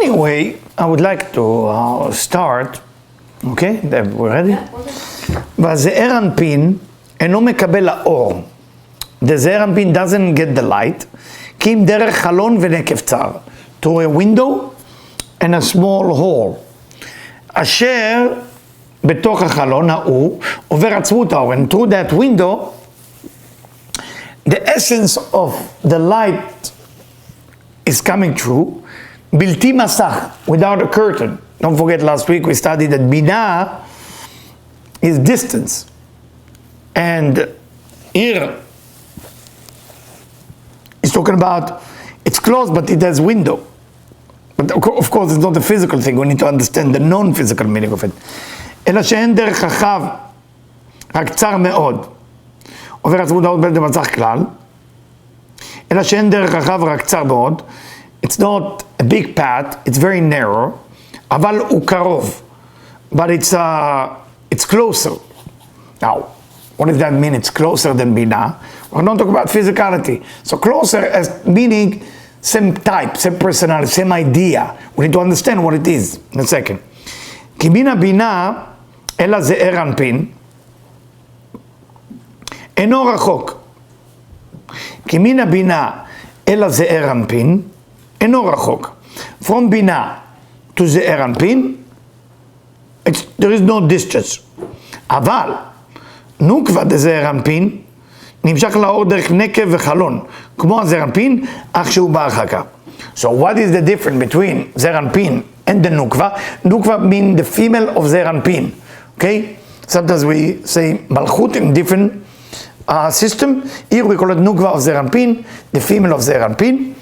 Anyway, I would like to start, okay, we're ready? והזעיר אנפין אינו מקבל האור. The זעיר אנפין doesn't get the light, כי אם דרך חלון ונקב צר, through a window and a small hole. אשר בתוך החלון ההוא עובר עצמות האור, and through that window, the essence of the light is coming through, בלתי מסך, without a curtain. Don't forget, last week we studied that Binah is distance. And here, it's talking about, it's closed, but it has window. But of course, it's not a physical thing. We need to understand the non-physical meaning of it. אלא שאין דרך רחב, רק צר מאוד. עובר עצמות האור בלתי מסך כלל. אלא שאין דרך רחב, רק צר מאוד. It's not a big path, it's very narrow. אבל הוא קרוב. But it's closer. Now, what does that mean? It's closer than Binah. We're not talking about physicality. So closer as meaning same type, same personality, same idea. We need to understand what it is in a second. כי מן הבינה אלא זעיר אנפין אינו רחוק. כי מן הבינה אלא זעיר אנפין אינו רחוק. From בינה to זעיר אנפין, there is no distance. אבל נוקבה דזעיר אנפין נמשך לאור דרך נקב וחלון, כמו הזעיר אנפין, אך שהוא בהרחקה. So what is the difference between זעיר אנפין and the nukva? Nukva means the female of זעיר אנפין. Okay? Sometimes we say malchut in different system. Here we call it nukva of זעיר אנפין, the female of זעיר אנפין.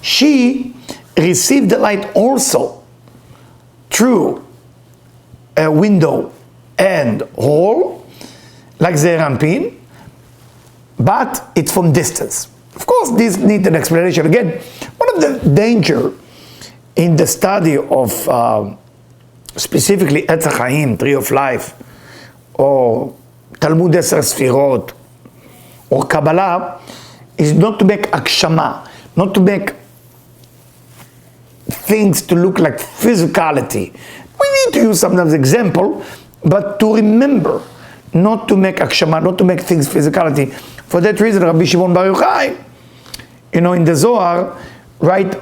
She received the light also through a window and hole, like זעיר אנפין, but it's from distance. Of course, this needs an explanation. Again, one of the danger in the study of specifically Etz HaChaim, Tree of Life, or Talmud 10 Sefirot, or Kabbalah, is not to make akshama, not to make things to look like physicality. We need to use sometimes example, but to remember, not to make akshama, not to make things physicality. For that reason, Rabbi Shimon Bar Yochai, in the Zohar, write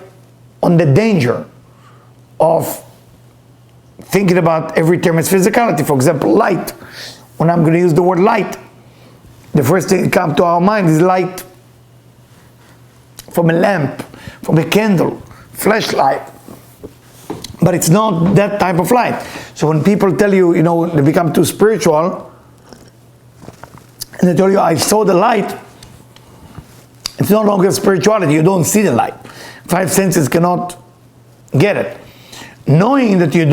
on the danger of thinking about every term as physicality. For example, light. When I'm going to use the word light, the first thing that comes to our mind is light from a lamp, from a candle, flashlight. But it's not that type of light. So when people tell you, they become too spiritual, and they tell you, I saw the light, it's no longer spirituality, you don't see the light. Five senses cannot get it. Knowing that you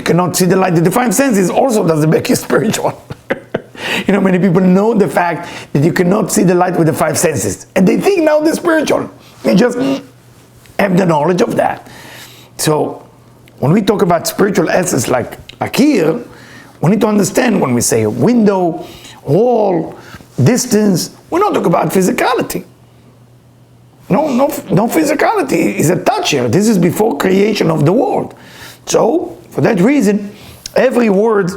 cannot see the light with the five senses also doesn't make you spiritual. Many people know the fact that you cannot see the light with the five senses, and they think now they're spiritual. They just have the knowledge of that. So when we talk about spiritual essence like here, we need to understand when we say window, wall, distance, we're not talking about physicality. No physicality is a touch here. This is before creation of the world. So, for that reason, every word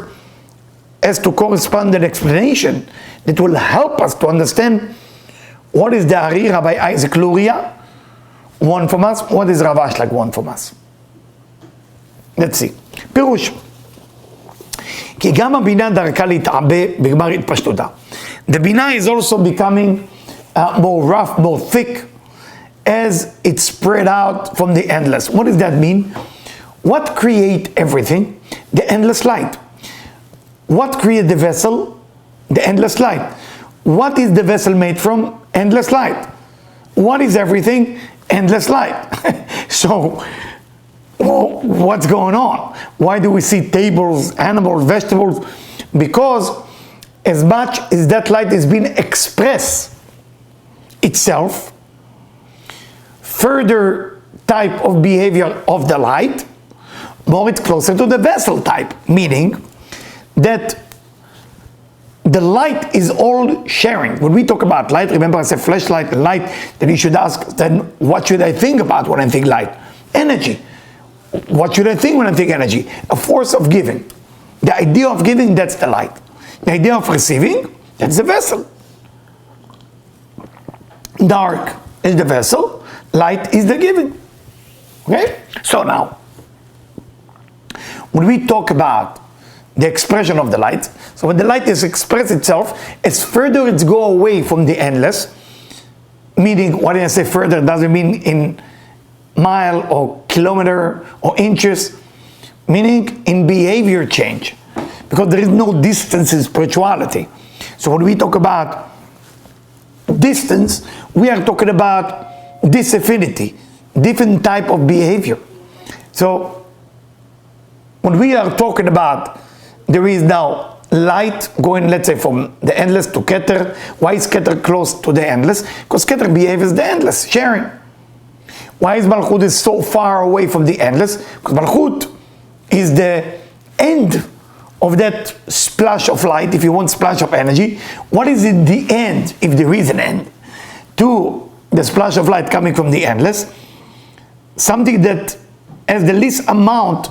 has to correspond an explanation that will help us to understand what is the Harira by Isaac Luria, one from us, what is Ravash like one from us. Let's see. פירוש. כי גם הבינה דרכה להתעבה בגמר התפשטותה. The Binah is also becoming more rough, more thick, as it spread out from the endless. What does that mean? What create everything? The endless light. What create the vessel? The endless light. What is the vessel made from? Endless light. What is everything? Endless light. So, what's going on? Why do we see tables, animals, vegetables? Because as much as that light is being expressed itself, further type of behavior of the light, more it's closer to the vessel type, meaning that the light is all sharing. When we talk about light, remember I said flashlight and light, then you should ask, then what should I think about when I think light? Energy. what should I think when I think energy? A force of giving. The idea of giving, that's the light. The idea of receiving, that's the vessel. Dark is the vessel, light is the giving. Okay? So now, when we talk about the expression of the light, so when the light is expressed itself, as further it's go away from the endless, meaning, what did I say further, doesn't mean in mile or kilometer or inches, meaning in behavior change, because there is no distance in spirituality. So when we talk about distance, we are talking about disaffinity, different type of behavior. So when we are talking about there is now light going, let's say, from the endless to Keter. Why is Keter close to the endless? Because Keter behaves the endless, sharing. Why is Malchut is so far away from the endless? Because Malchut is the end of that splash of light, if you want splash of energy. What is it the end, if there is an end, to the splash of light coming from the endless? Something that has the least amount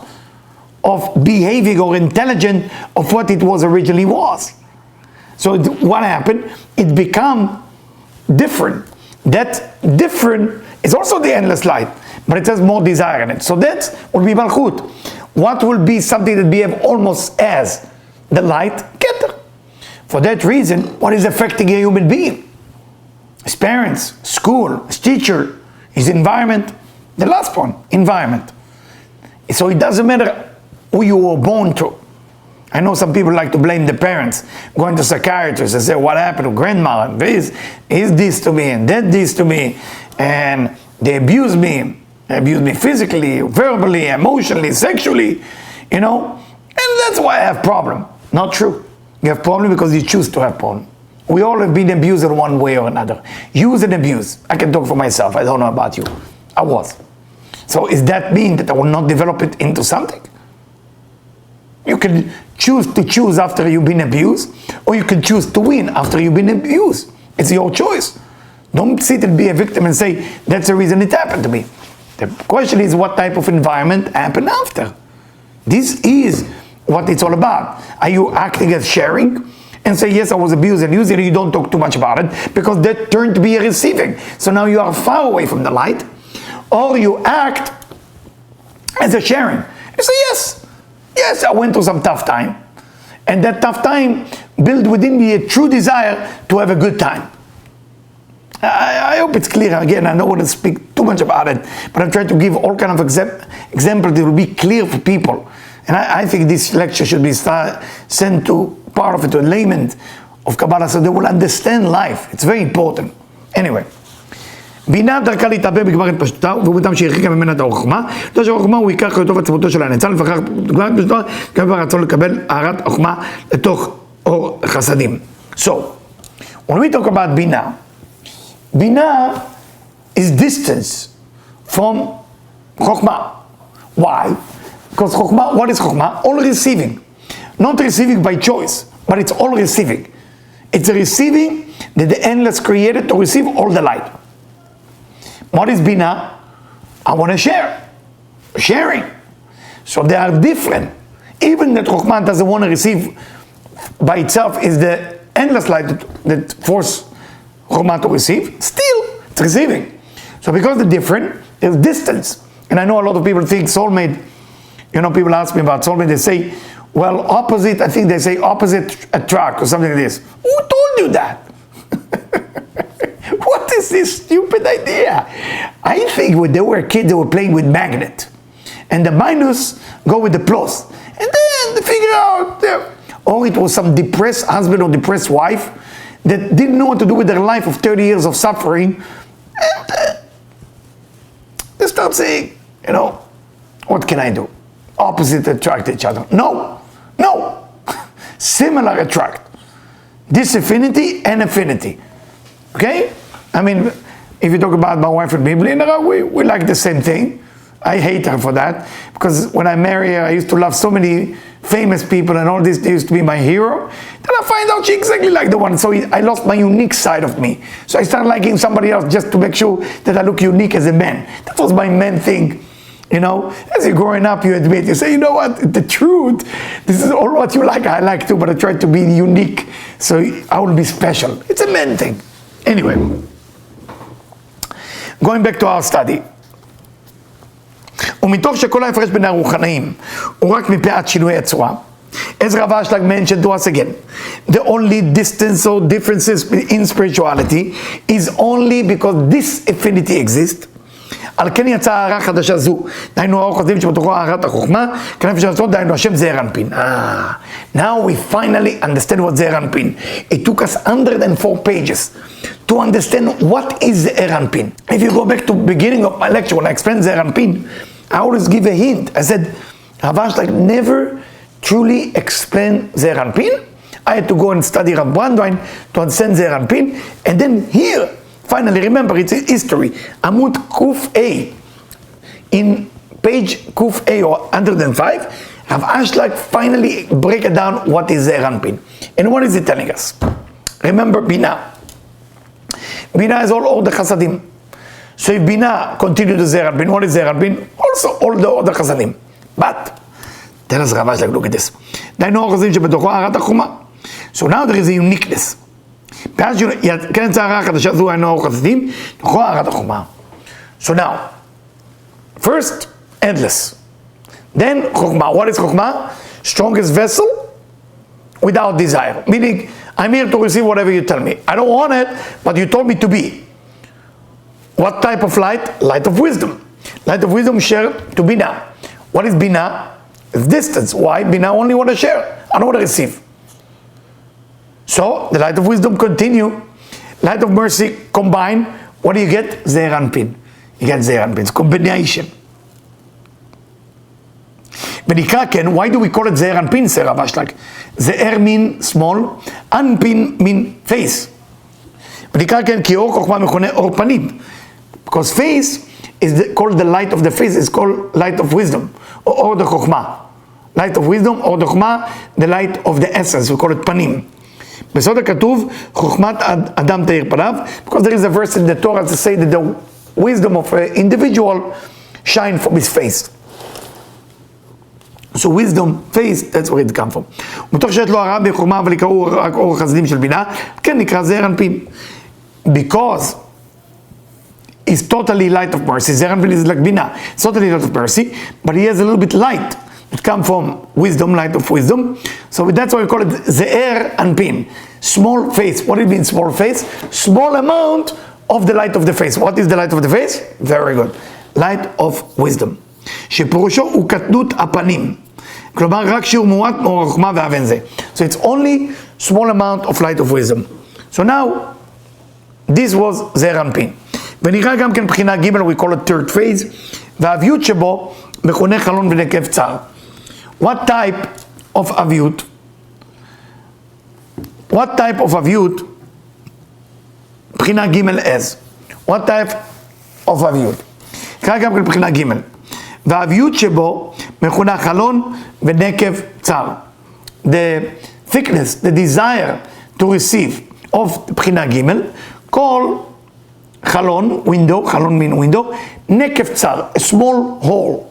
of behaving or intelligent of what it was originally was. So what happened? It become different. That different is also the endless light, but it has more desire in it. So that will be Malchut. What will be something that behave almost as the light? Keter. For that reason, what is affecting a human being? His parents, school, his teacher, his environment. The last one, environment. So it doesn't matter who you were born to. I know some people like to blame the parents, going to psychiatrists and say, what happened to grandma? Is this to me and that this to me, and they abuse me physically, verbally, emotionally, sexually, you know, and that's why I have problem. Not true. You have problem because you choose to have problem. We all have been abused in one way or another. Use and abuse. I can talk for myself. I don't know about you. I was. So is that mean that I will not develop it into something? You can choose to choose after you've been abused, or you can choose to win after you've been abused. It's your choice. Don't sit and be a victim and say, that's the reason it happened to me. The question is, what type of environment happened after? This is what it's all about. Are you acting as sharing and say, yes, I was abused and used, and you don't talk too much about it, because that turned to be a receiving. So now you are far away from the light. Or you act as a sharing. You say, yes, I went through some tough time. And that tough time built within me a true desire to have a good time. I hope it's clear. Again, I don't want to speak too much about it, but I'm trying to give all kind of examples that will be clear for people. And I think this lecture should be sent to part of it, to a layman of Kabbalah, so they will understand life. It's very important. Anyway. בינה דרכה להתאבא בגמר התפשטותה, ובמותם שהרחיקה ממנה את החוכמה. לא שהחוכמה הוא עיקר חיותו ועצמותו של הנצל, לפחר בגמר התפשטותה, גם ברצון לקבל הערת החוכמה לתוך אור חסדים. So, when we talk about Bina is distance from Chokhmah. Why? Because Chokhmah, what is Chokhmah? All receiving. Not receiving by choice, but it's all receiving. It's a receiving that the endless created to receive all the light. What is Bina? I want to share. Sharing. So they are different. Even that Chokhmah doesn't want to receive by itself is the endless light that force Chokhmah to receive. Still, it's receiving. So because they're different, there's distance. And I know a lot of people think soulmate, you know, people ask me about soulmate, they say, well, opposite, I think they say opposite attract or something like this. Who told you that? What is this stupid idea? I think when they were kids, they were playing with magnet. And the minus go with the plus. And then they figure out, or it was some depressed husband or depressed wife that didn't know what to do with their life of 30 years of suffering. And they start saying, you know, what can I do? Opposite attract each other. No. Similar attract. Disaffinity and affinity. Okay? I mean, if you talk about my wife and me, we like the same thing. I hate her for that, because when I married her, I used to love so many famous people and all this. They used to be my hero. Then I find out she exactly like the one. So I lost my unique side of me. So I started liking somebody else just to make sure that I look unique as a man. That was my man thing. You know, as you're growing up, you admit, you say, you know what, the truth, this is all what you like, I like too, but I try to be unique, so I will be special. It's a man thing. Anyway, going back to our study. ומתוך שכל ההפרש בין הרוחניים הוא רק מפאת שינוי הצורה, as Rav Ashlag mentioned to us again, the only distance or differences in spirituality is only because this affinity exists. על כן יצאה הערה חדשה זו, דהיינו האור חסדים שבתוכו הערת החוכמה, כנף של הסוד, דהיינו השם זעיר אנפין. Now we finally understand what זעיר אנפין. It took us 104 pages to understand what is זעיר אנפין. If you go back to beginning of my lecture when I explained זעיר אנפין, I always give a hint. I said, Rav Ashlag never truly explained זעיר אנפין. I had to go and study Rav Brandwein to understand זעיר אנפין, and then here, finally, remember, it's history. Amud Kuf A. In page Kuf A or 105, Rav Ashlag finally break it down what is Zeir Anpin. And what is it telling us? Remember Bina. Bina is all the Chasadim. So if Bina continue to Zeir Anpin, what is Zeir Anpin? Also all the other Chasadim. But, tell us Rav Ashlag, look at this. So now there is a uniqueness. So now, first, endless. Then, Chokhmah. What is Chokhmah? Strongest vessel without desire. Meaning, I'm here to receive whatever you tell me. I don't want it, but you told me to be. What type of light? Light of wisdom. Light of wisdom shared to Bina. What is Bina? It's distance. Why? Bina only want to share. I don't want to receive. So, the light of wisdom continue, light of mercy combine, what do you get? Zeir Anpin. You get Zeir Anpin, it's combination. Why do we call it Zeir Anpin, Sir Rav Ashlag? Zeir mean small, Anpin mean face. Because face is called the light of the face, is called light of wisdom, or the Chokhmah. Light of wisdom, or the Chokhmah, the light of the essence, we call it Panim. בסוד הכתוב, חוכמת אדם תאיר פניו, because there is a verse in the Torah to say that the wisdom of an individual shine from his face. So wisdom, face, that's where it comes from. מתוך שיש לו הרע בחוכמה, אבל יקראו רק אור החסדים של בינה, כן נקרא זעיר אנפין. Because it's totally light of mercy. זעיר אנפין is like בינה. It's totally light of mercy, but he has a little bit light. It comes from wisdom, light of wisdom. So that's why we call it Ze'er Anpin. Small face. What do you mean small face? Small amount of the light of the face. What is the light of the face? Very good. Light of wisdom. שפירושו הוא קטנות הפנים. כלומר, רק שיעור מועט מאור החוכמה והאבן זה. So it's only small amount of light of wisdom. So now, this was זעיר אנפין. ונראה גם כן בחינה ג' we call it third phase. והאביות שבו מכונה חלון ונקב צר. What type of aviyut? What type of aviyut? בחינה ג' as. What type of aviyut? קרא גם בחינה ג'. והאבiyut שבו מכונה חלון ונקב צר. The thickness, the desire to receive of בחינה ג' call חלון, window, חלון mean window, נקב צר, a small hole.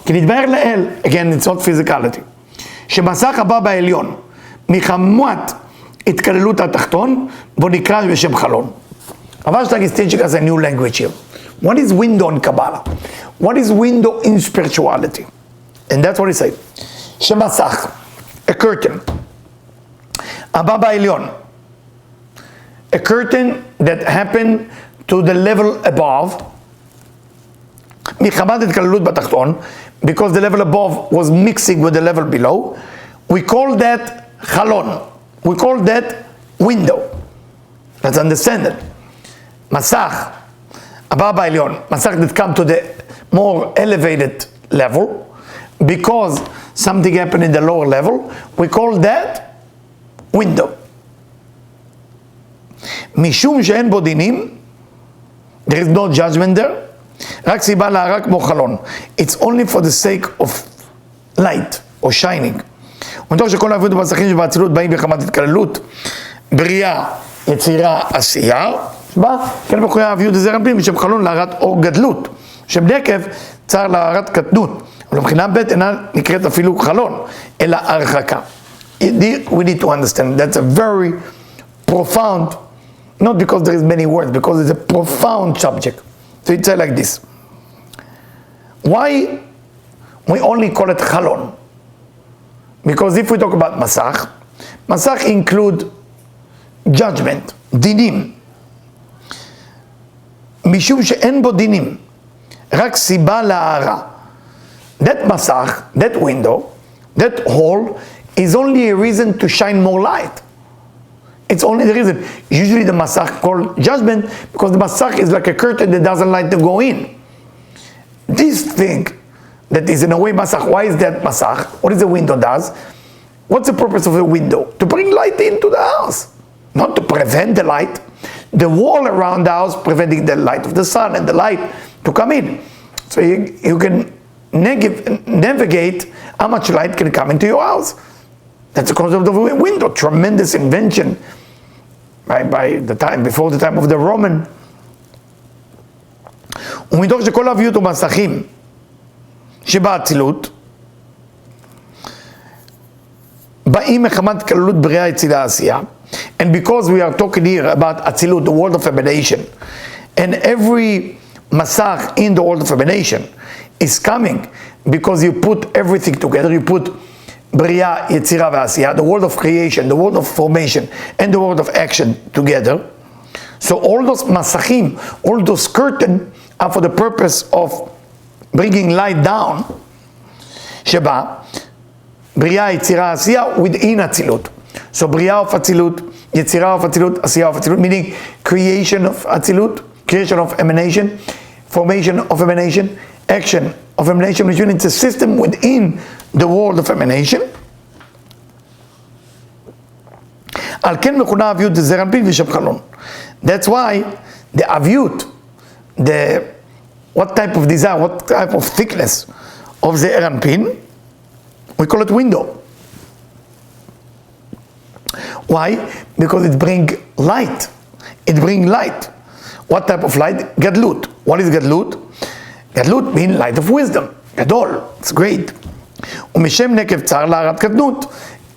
כי נתבהר לאל, again, it's not physicality, שמסך הבא בעליון, מחמת התקללות התחתון, בו נקרא בשם חלון. אבל Ashlag is teaching us a new language here. What is window in Kabbalah? What is window in spirituality? And that's what he said. שמסך, a curtain, הבא בעליון, a curtain that happened to the level above, מחמת התקללות בתחתון, because the level above was mixing with the level below, we call that חלון. We call that window. Let's understand it. מסך, הבא בעליון, מסך that come to the more elevated level, because something happened in the lower level, we call that window. משום שאין בו דינים, there is no judgment there, רק סיבה להרע כמו חלון. It's only for the sake of light or shining. ומתוך שכל האביות במסכים שבאצילות באים בחמת התקללות, בריאה, יצירה, עשייה, שבה כן בקויה האביות זעיר אנפין בשם חלון להרעת אור גדלות, שם נקב צר להערת קטנות, אבל מבחינה ב' אינה נקראת אפילו חלון, אלא הרחקה. We need to understand that's a very profound, not because there is many words, because it's a profound subject. So it's like this. Why we only call it chalon? Because if we talk about masach, masach include judgment, dinim. משום שאין בו דינים, רק סיבה להערה. That masach, that window, that hole, is only a reason to shine more light. It's only the reason. Usually the masach called judgment because the masach is like a curtain that doesn't like to go in. This thing that is in a way masach, why is that masach? What is the window does? What's the purpose of the window? To bring light into the house, not to prevent the light. The wall around the house preventing the light of the sun and the light to come in. So you can navigate how much light can come into your house. That's the concept of a window. Tremendous invention by the time, before the time of the Roman. ומתוך שכל האביות ומסכים שבאצילות באים מחמת כללות בריאה יצילה עשייה, and because we are talking here about Atzilut, the world of emanation, and every masach in the world of emanation is coming because you put everything together, you put Bria, Yetzira, V'Asiyah, the world of creation, the world of formation, and the world of action together. So all those masachim, all those curtains are for the purpose of bringing light down. Sheba, Bria, Yetzira, Asiyah within Atzilut. So Bria of Atzilut, Yetzira of Atzilut, Asiyah of Atzilut, meaning creation of Atzilut, creation of emanation, formation of emanation, action of emanation, which means it's a system within the world of emanation. That's why the avyut, what type of design, what type of thickness of the eranpin, we call it window. Why? Because it brings light. It brings light. What type of light? Gadlut. What is Gadlut? Gadlut means light of wisdom. Gadol. It's great.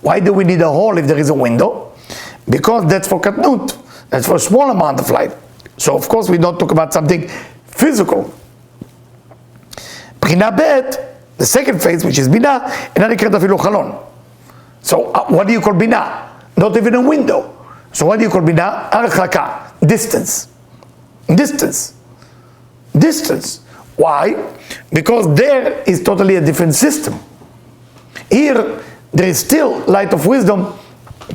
Why do we need a hole if there is a window? Because that's for katnut. That's for a small amount of light. So of course we don't talk about something physical. Bina bet, the second phase, which is bina, so what do you call bina? Not even a window. So what do you call bina? Archaka, distance. Distance. Distance. Why? Because there is totally a different system. Here, there is still light of wisdom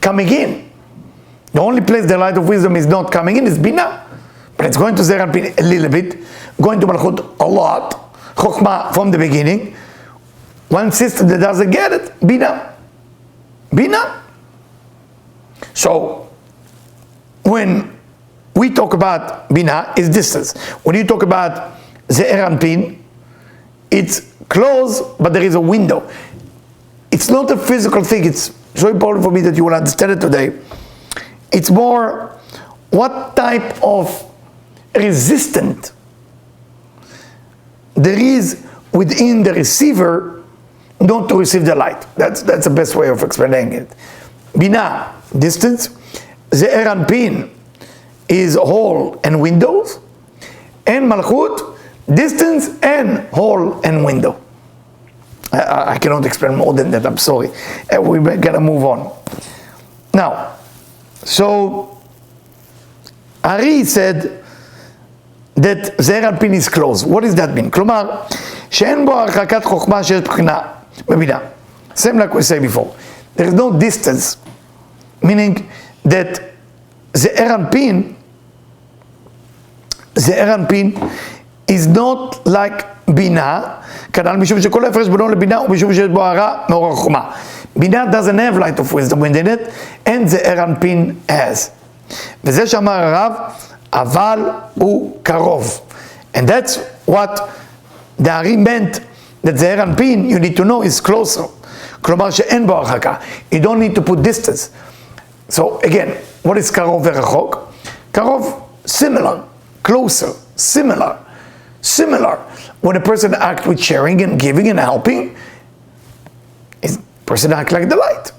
coming in. The only place the light of wisdom is not coming in is bina. But it's going to Zeranpin a little bit, going to Malchut a lot, Chokhmah from the beginning. One system that doesn't get it, bina. Bina. So, when we talk about bina, it's distance. When you talk about Zeranpin, it's close, but there is a window. It's not a physical thing. It's so important for me that you will understand it today. It's more what type of resistance there is within the receiver not to receive the light. That's the best way of explaining it. Bina, distance. Zeranpin is hole and windows. And Malchut, distance and hole and window. I cannot explain more than that, I'm sorry. We gotta move on. Now, so Ari said that Zeranpin is close. What does that mean? כלומר, שאין בו הרחקת חוכמה שיש בחינה, בבינה. Same like we said before. There is no distance, meaning that Zeranpin is not like בינה, כנ"ל משום שכל ההפרש בינו לבינה ומשום שיש בו הרע מאור החוכמה. בינה doesn't have light of wisdom within it, and the Zeranpin has. וזה שאמר הרב, אבל הוא קרוב. And that's what the Ari meant, that the Zeranpin, you need to know, is closer. כלומר שאין בו הרחקה. You don't need to put distance. So again, what is קרוב ורחוק? קרוב, similar, closer, similar. Similar, when a person acts with sharing and giving and helping, a person acts like the light.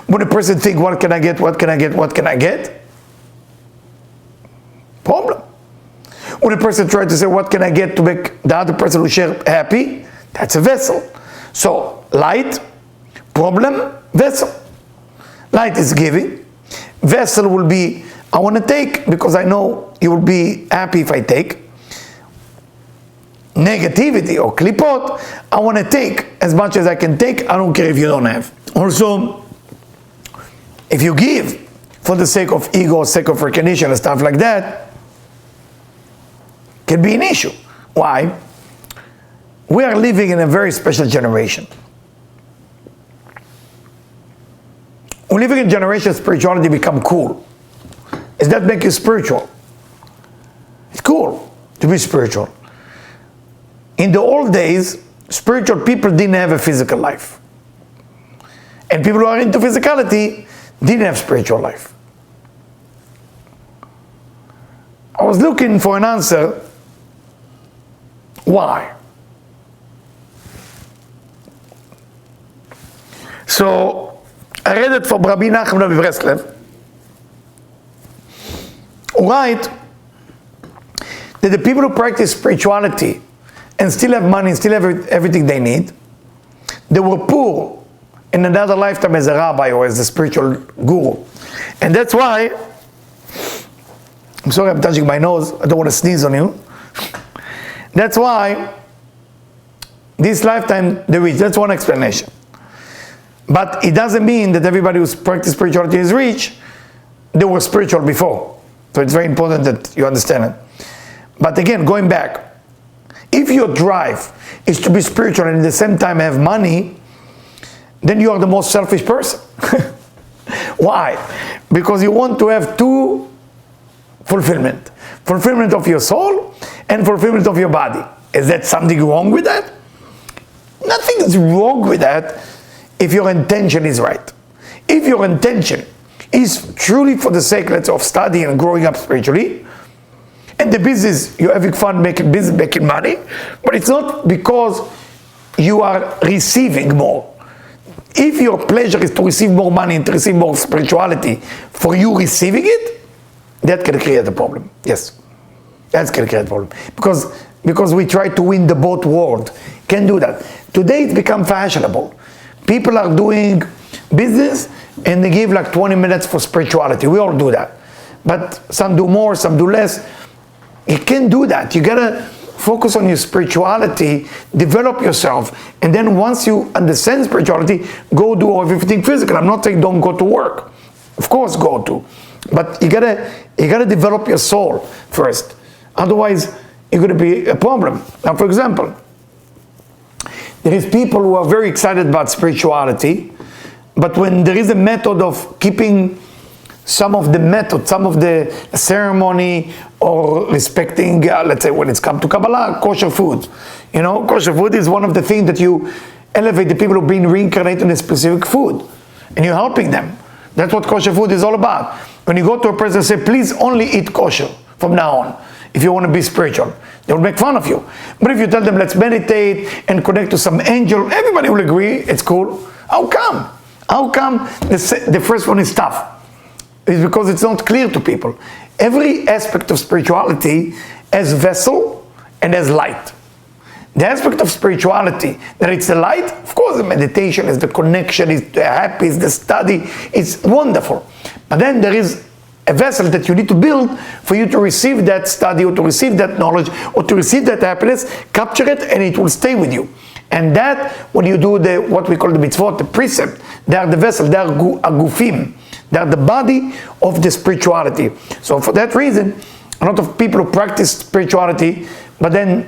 When a person thinks, what can I get, what can I get, what can I get? Problem. When a person tries to say, what can I get to make the other person who share happy? That's a vessel. So, light, problem, vessel. Light is giving. Vessel will be, I want to take because I know you will be happy if I take. Negativity or klipot, I want to take as much as I can take. I don't care if you don't have. Also, if you give for the sake of ego, sake of recognition and stuff like that, can be an issue. Why? We are living in a very special generation. We're living in a generation spirituality become cool. Does that make you spiritual? It's cool to be spiritual. In the old days, spiritual people didn't have a physical life. And people who are into physicality didn't have spiritual life. I was looking for an answer. Why? So, I read it from Rabbi Nachman of Breslev. Right, that the people who practice spirituality and still have money, still have everything they need, they were poor in another lifetime as a rabbi or as a spiritual guru. And that's why, I'm sorry I'm touching my nose, I don't want to sneeze on you. That's why this lifetime they reach. That's one explanation. But it doesn't mean that everybody who's practiced spirituality is rich. They were spiritual before. So it's very important that you understand it. But again, going back, if your drive is to be spiritual and at the same time have money, then you are the most selfish person. Why? Because you want to have two fulfillment. Fulfillment of your soul and fulfillment of your body. Is that something wrong with that? Nothing is wrong with that if your intention is right. If your intention is truly for the sake, let's say, of studying and growing up spiritually, and the business, you're having fun making business, making money, but it's not because you are receiving more. If your pleasure is to receive more money and to receive more spirituality for you receiving it, that can create a problem. Yes, that's can create a problem. Because we try to win the both world. Can't do that. Today it's become fashionable. People are doing business and they give like 20 minutes for spirituality. We all do that. But some do more, some do less. You can't do that. You gotta focus on your spirituality, develop yourself, and then once you understand spirituality, go do everything physical. I'm not saying don't go to work. Of course go to. But you gotta develop your soul first. Otherwise, it's gonna be a problem. Now, for example, there is people who are very excited about spirituality, but when there is a method of keeping some of the ceremony or respecting, let's say when it's come to Kabbalah, kosher food. You know, kosher food is one of the things that you elevate the people who are being reincarnated in a specific food. And you're helping them. That's what kosher food is all about. When you go to a person and say, please only eat kosher from now on, if you want to be spiritual, they will make fun of you. But if you tell them, let's meditate and connect to some angel, everybody will agree, it's cool. How come? How come the first one is tough? It's because it's not clear to people. Every aspect of spirituality has vessel and has light. The aspect of spirituality, that it's the light, of course the meditation is the connection, is the happy, is the study, it's wonderful. But then there is a vessel that you need to build for you to receive that study or to receive that knowledge or to receive that happiness, capture it and it will stay with you. And that, when you do what we call the mitzvot, the precept, they are the vessel, they are agufim. They are the body of the spirituality. So for that reason, a lot of people who practice spirituality, but then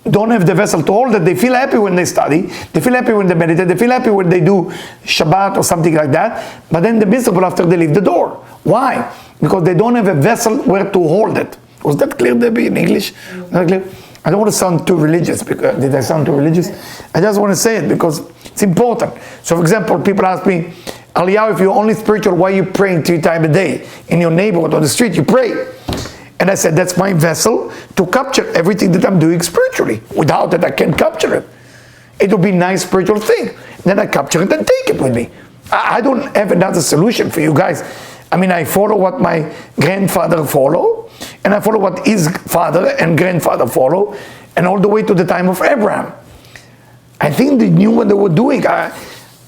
don't have the vessel to hold it, they feel happy when they study, they feel happy when they meditate, they feel happy when they do Shabbat or something like that, but then they're miserable after they leave the door. Why? Because they don't have a vessel where to hold it. Was that clear, Debbie, in English? Not clear? I don't want to sound too religious. Did I sound too religious? I just want to say it because it's important. So for example, people ask me, Eliyahu, if you're only spiritual, why are you praying 3 times a day? In your neighborhood, on the street, you pray. And I said, that's my vessel to capture everything that I'm doing spiritually. Without it, I can't capture it. It would be a nice spiritual thing. Then I capture it and take it with me. I don't have another solution for you guys. I mean, I follow what my grandfather followed, and I follow what his father and grandfather followed, and all the way to the time of Abraham. I think they knew what they were doing.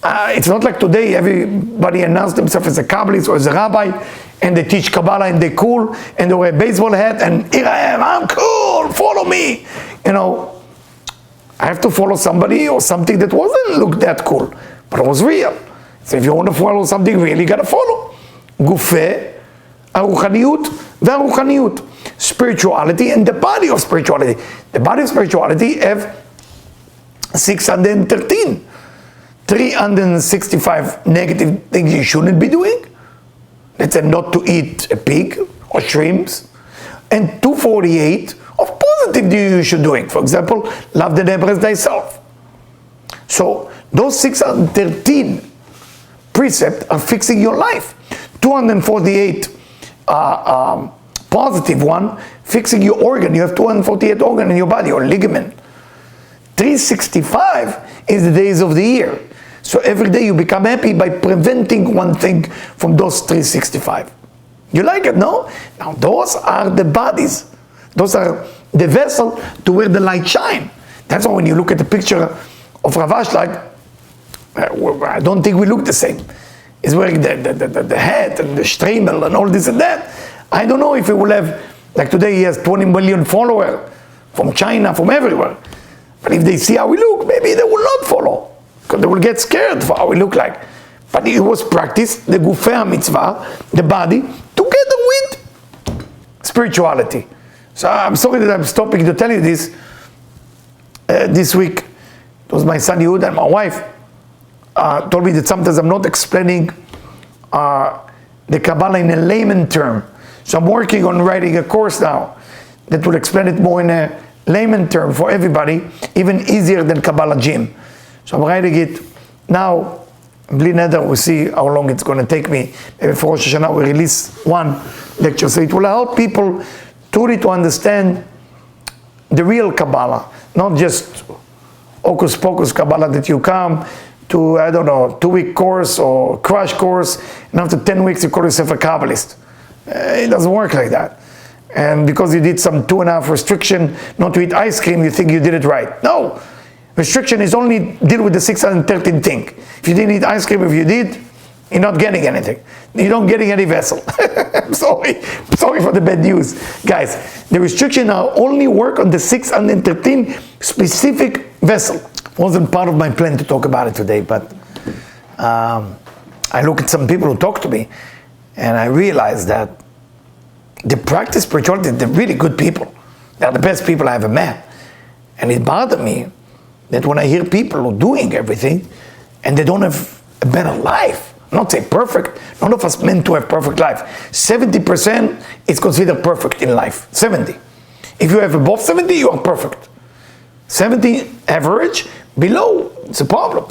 It's not like today everybody announced themselves as a Kabbalist or as a rabbi, and they teach Kabbalah and they're cool, and they wear a baseball hat, and here I am, I'm cool, follow me. You know, I have to follow somebody or something that wasn't look that cool, but it was real. So if you want to follow something real, you got to follow. Gufeh, הרוחניות והרוחניות. Spirituality and the body of spirituality. The body of spirituality have 613. 365 negative things you shouldn't be doing. Let's say not to eat a pig or shrimps. And 248 of positive things you should doing. For example, love the neighbor as thyself. So those 613 precepts are fixing your life. 248 positive one, fixing your organ. You have 248 organs in your body or ligament. 365 is the days of the year. So every day you become happy by preventing one thing from those 365. You like it, no? Now those are the bodies. Those are the vessel to where the light shine. That's why when you look at the picture of Rav Ashlag, I don't think we look the same. He's wearing the hat and the streimel and all this and that. I don't know if he will have, like today he has 20 million followers from China, from everywhere. But if they see how we look, maybe they will not follow, because they will get scared for how we look like. But it was practiced, the gufei mitzvah, the body, together with spirituality. So I'm sorry that I'm stopping to tell you this. This week, it was my son Yehuda and my wife told me that sometimes I'm not explaining the Kabbalah in a layman term. So I'm working on writing a course now that will explain it more in a layman term for everybody, even easier than Kabbalah Gym. So I'm writing it now. Bli neder, we'll see how long it's going to take me. Maybe for Rosh Hashanah we release one lecture. So it will help people truly to understand the real Kabbalah, not just hocus pocus Kabbalah that you come to, I don't know, 2-week course or crash course, and after 10 weeks you call yourself a Kabbalist. It doesn't work like that. And because you did some 2.5 restriction not to eat ice cream, you think you did it right. No. Restriction is only deal with the 613 thing. If you didn't eat ice cream, if you did, you're not getting anything. You're not getting any vessel. I'm sorry for the bad news. Guys, the restriction now only work on the 613 specific vessel. Wasn't part of my plan to talk about it today, but I look at some people who talk to me, and I realize that they practice spirituality, they're really good people. They're the best people I ever met. And it bothered me that when I hear people who are doing everything, and they don't have a better life, not say perfect, none of us meant to have perfect life. 70% is considered perfect in life, 70. If you have above 70, you are perfect. 70 average, below, it's a problem.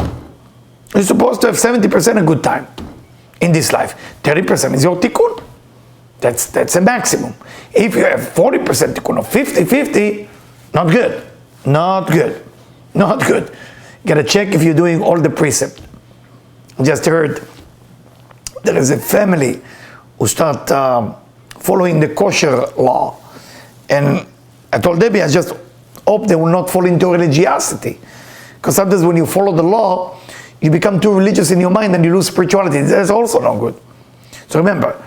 You're supposed to have 70% a good time in this life. 30% is your tikkun. That's a maximum. If you have 40% tikkun or 50-50, not good. Not good. Not good. You gotta check if you're doing all the precept. I just heard there is a family who start following the kosher law. And I told Debbie, I just hope they will not fall into religiosity. Because sometimes when you follow the law, you become too religious in your mind and you lose spirituality. That's also not good. So remember,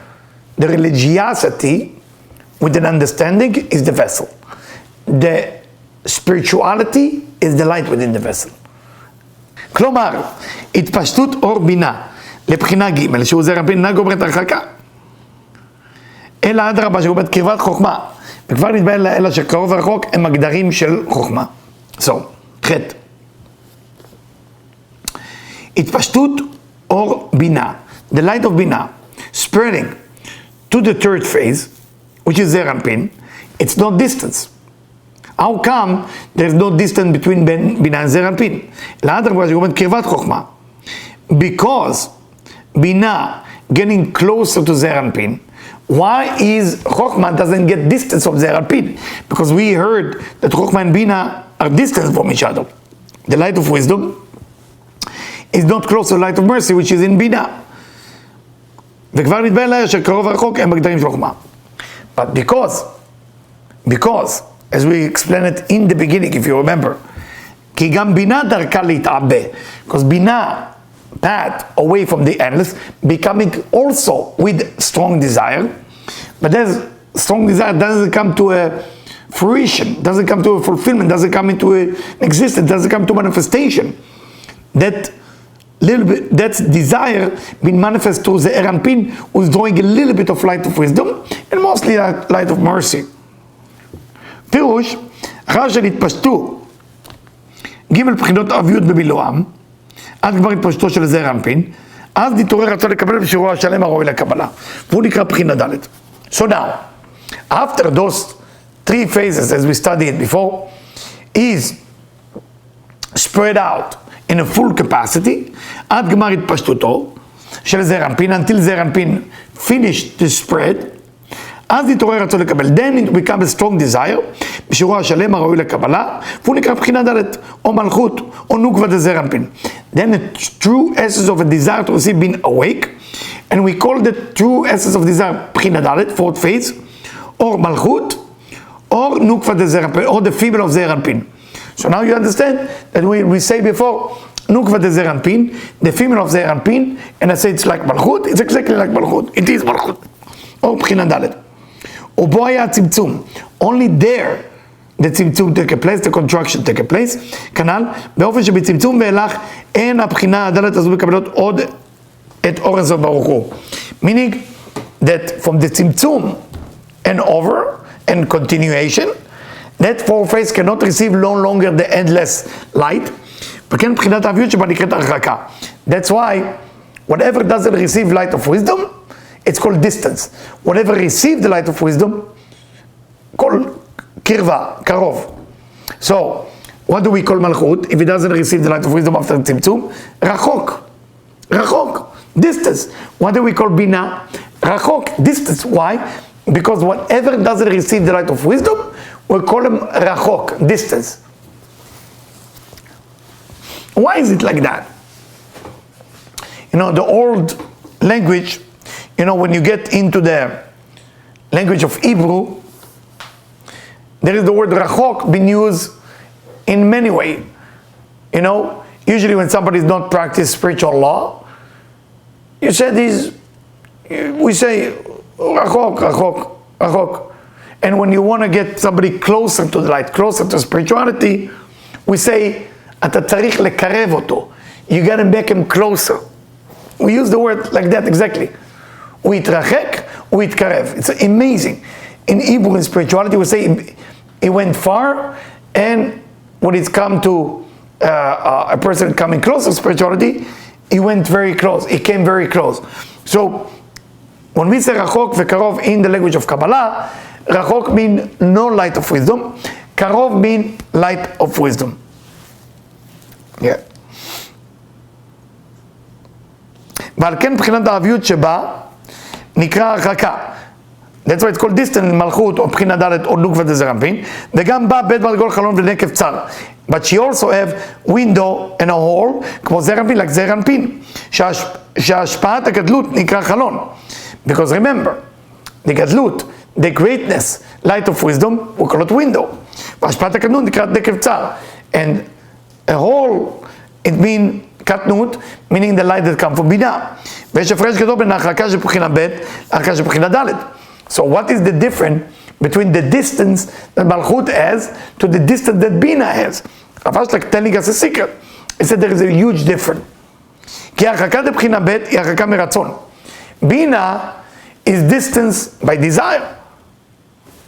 the religiosity with an understanding is the vessel. The spirituality is the light within the vessel. כלומר, התפשטות אור בינה לבחינה ג' שהוא זרע בינה אינה גומרת הרחקה, אלא אדרבה שהוא קרבת חוכמה, וכבר נתבהר אלא שקרוב ורחוק הם הגדרים של חוכמה. So, ח' התפשטות אור בינה, the light of בינה, spreading to the third phase, which is זרע פין, it's not distance. How come there's no distance between בינה and זרע פין? לאדרבה שהוא קרבת חוכמה. Because בינה getting closer to זרע פין, Why is Chokhmah doesn't get distance from Zeir Anpin? Because we heard that Chokhmah and Bina are distant from each other. The light of wisdom is not close to the light of mercy, which is in Bina. וכבר נדבר אליי שקרוב ורחוק הם בגדרים של חוכמה. But because, as we explained it in the beginning, if you remember, כי גם בינה דרכה להתעבה. Because בינה, path away from the endless, becoming also with strong desire. But that strong desire doesn't come to a fruition, doesn't come to a fulfillment, doesn't come into an existence, doesn't come to manifestation. That little bit, that desire being manifest through the Zeir Anpin, who's drawing a little bit of light of wisdom, and mostly light of mercy. פירוש, אחר שנתפשטו ג' בחינות ערביות במילואם, עד גמר התפשטו של זעיר אנפין, אז נתעורר רצון לקבל בשיעורו השלם הראוי לקבלה. והוא נקרא בחינה ד'. So now, after those three phases, as we studied before, is spread out in a full capacity, עד גמר התפשטותו של זעיר אנפין, until זעיר אנפין finished to spread, אז נתעורר רצון לקבל. Then it becomes a strong desire, בשיעורו השלם הראוי לקבלה, והוא נקרא בחינה ד' או מלכות, או נוקבה דזעיר אנפין. Then the true essence of a desire to receive being awake, and we call the true essence of desire בחינה ד', fourth phase, or מלכות, or נוקבה דזעיר אנפין, or the female of זעיר אנפין. So now you understand that we say before, נוקבה דזעיר אנפין, the female of זעיר אנפין, and I say it's like מלכות, it's exactly like מלכות, it is מלכות, או בחינה ד'. ובו היה הצמצום, only there the צמצום take a place, the contraction take a place, כנ"ל, באופן שבצמצום ואילך אין הבחינה הדלת הזו מקבלות עוד את אור אינסוף ברוך הוא. Meaning that from the צמצום and over and continuation, that four phase cannot receive no longer the endless light, וכן בחינת האביות שבה נקראת הרחקה. That's why whatever doesn't receive light of wisdom, it's called distance. Whatever receives the light of wisdom, called kirva, karov. So, what do we call malchut if it doesn't receive the light of wisdom after tzimtzum? Rachok. Rachok. Distance. What do we call bina? Rachok. Distance. Why? Because whatever doesn't receive the light of wisdom, we call them rachok. Distance. Why is it like that? You know, the old language, you know, when you get into the language of Hebrew, there is the word rachok being used in many ways. You know, usually when somebody is not practice spiritual law, we say rachok, rachok, rachok. And when you want to get somebody closer to the light, closer to spirituality, we say, אתה צריך לקרב אותו. You got to make him closer. We use the word like that exactly. הוא יתרחק, הוא יתקרב. It's amazing. In Hebrew, in spirituality, we say it went far, and when it's come to a person coming close to spirituality, he went very close, he came very close. So, when we say rachok vekarov in the language of Kabbalah, rachok means no light of wisdom, karov means light of wisdom. Yeah. ועל כן מבחינת האביות שבה נקרא הרחקה. That's why it's called distant, מלכות, או בחינה ד' או נוקבה דזעיר אנפין, וגם בה בית מרגול חלון ונקב צר. But she also have window and a hole, כמו זעיר אנפין, like זעיר אנפין, שהשפעת הגדלות נקרא חלון. Because remember, the גדלות, the greatness, light of wisdom, we call it window. והשפעת הגדלות נקרא נקב צר. And a hole, it means קטנות, meaning the light that come from בינה. ויש הפרש גדול בין ההרחקה של בחינה ב' להרחקה של בחינה ד'. So what is the difference between the distance that Malchut has to the distance that Bina has? Ravash like telling us a secret. He said there is a huge difference. כי ההרחקה לבחינה ב' היא הרחקה מרצון. Bina is distance by desire.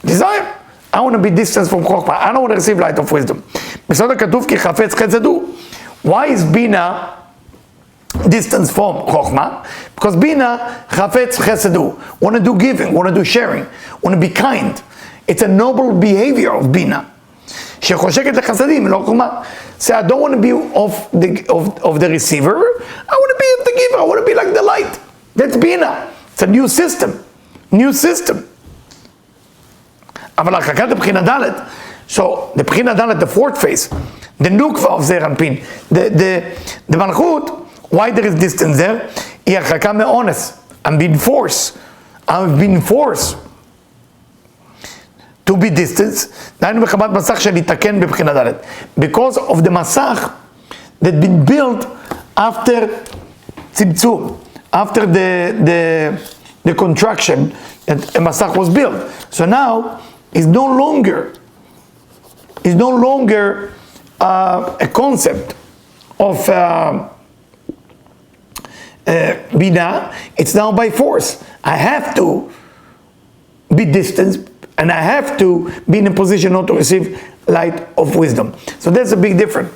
Desire. I want to be distance from Chokhmah. I don't want to receive light of wisdom. בסוד הכתוב כי חפץ חסד הוא. Why is Bina distance from Chokhmah? Because Bina, chafetz chesed, want to do giving, want to do sharing, want to be kind. It's a noble behavior of Bina. שחושקת לחסדים, לא חוכמה. Say, I don't want to be of the receiver, I want to be of the giver, I want to be like the light. That's Bina. It's a new system. new system. אבל הרחקת הבחינה ד', so the בחינה ד', the fourth phase, the nukva of זעיר אנפין, the מלכות, why there is distance there? היא הרחקה מאונס. I'm being forced to be distance. דהיינו בחמת מסך שלהתקן בבחינה ד', because of the מסך that been built after צמצום, after the contraction that a masach was built. So now it's no longer a concept of bina. It's now by force. I have to be distanced and I have to be in a position not to receive light of wisdom. So that's a big difference.